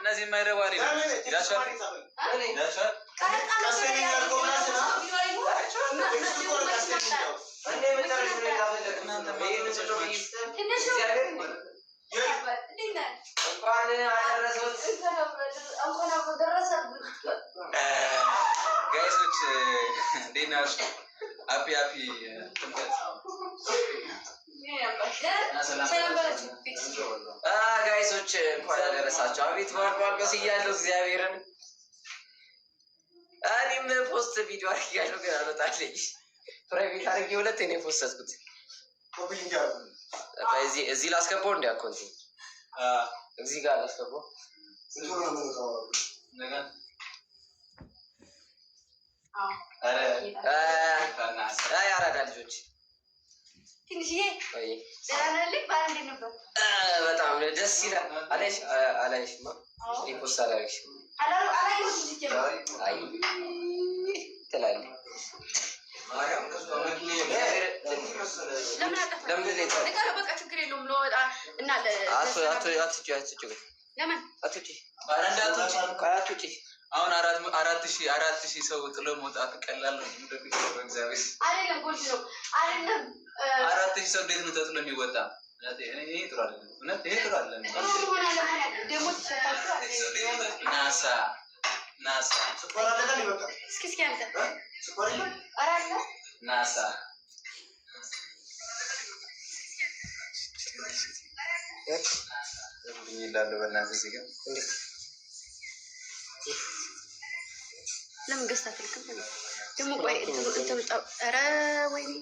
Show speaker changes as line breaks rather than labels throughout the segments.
እነዚህ የማይረባሪ ይላቸዋል። ጋይሶች እንዴት ናችሁ? አፒ ጥምቀት ጋይሶች እንኳን ያደረሳችሁ። አቤት ማርቆስ እያለሁ እግዚአብሔርን እኔም ፖስት ቪዲዮ አድርጌያለሁ፣ ግን አልወጣልኝ። ፕራይቬት አድርጌ ሁለት እኔ ፖስትኩት። እዚህ ላስገባው እንዲ አኮንት እዚህ ጋር ላስገባው። ያራዳ ልጆች
ትንሽዬ ደህና ባንዴ ነበር።
በጣም ደስ ይላል። አላይሽማ ሪፖስት አላረግሽም ትላለች።
በቃ ችግር የለውም።
አሁን 4,000 ሰው ጥሎ መውጣት ቀላል ነው። እግዚአብሔር
አይደለም ጎልድ ነው አይደለም።
4,000 ሰው እንዴት ነው ተጥሎ የሚወጣ? ይሄ ጥሩ አይደለም። እውነት ይሄ ጥሩ አይደለም። ናሳ
እስኪ አንተ አራለ
ናሳ ይላሉ። በእናትህ እዚህ ጋር
ለምን ገዝታ ትልክም ደግሞ? ቆይ እንትኑ ኧረ ወይኔ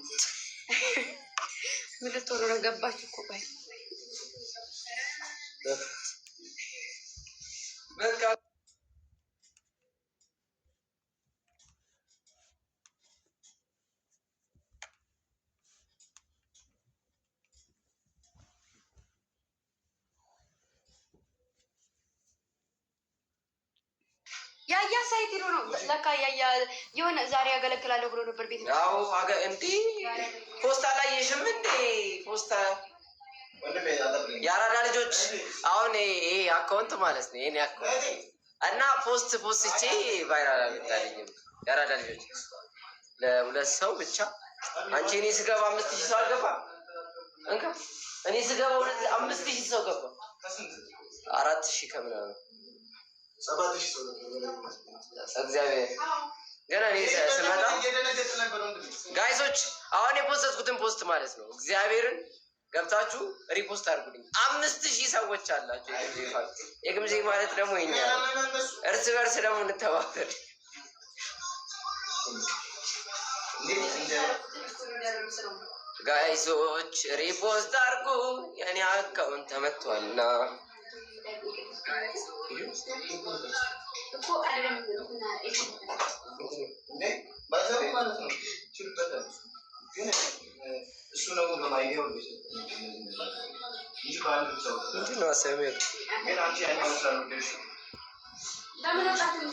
ምድር ቶሎ ነው ገባች እኮ። ቆይ
በቃ
ያያ ሳይት ይሉ ነው ለካ። ያያ የሆነ ዛሬ ያገለግላለሁ ብሎ ነበር ቤት።
ያው እንዴ ፖስታ ላይ የሽም እንዴ ፖስታ የአራዳ ልጆች አሁን ይሄ አካውንት ማለት ነው። የኔ አካውንት እና ፖስቼ ቫይራል አልወጣልኝም። የአራዳ ልጆች ለሁለት ሰው ብቻ። አንቺ እኔ ስገባ 5,000 ሰው አልገባ እንካ። እኔ ስገባ 5,000 ሰው ገባ። 4,000 ከምናምን
7,000 ሰው
እግዚአብሔር ገና እኔ ስመጣ ጋይሶች አሁን የፖስትኩትን ፖስት ማለት ነው። እግዚአብሔርን ገብታችሁ ሪፖስት አድርጉልኝ። 5,000 ሰዎች አላችሁ። የግምዜ ማለት ደግሞ ይኛ እርስ በርስ ደግሞ እንተባበር። ጋይሶች ሪፖስት አድርጉ። የኔ አካውንት ተመቷልና
እሱ ነው በማይገው እንጂ ባል ነው ሰው
እንዴ ነው አሰሚው
ግን አንቺ አይማውሳሉ ደሽ
ለምን አጣጥም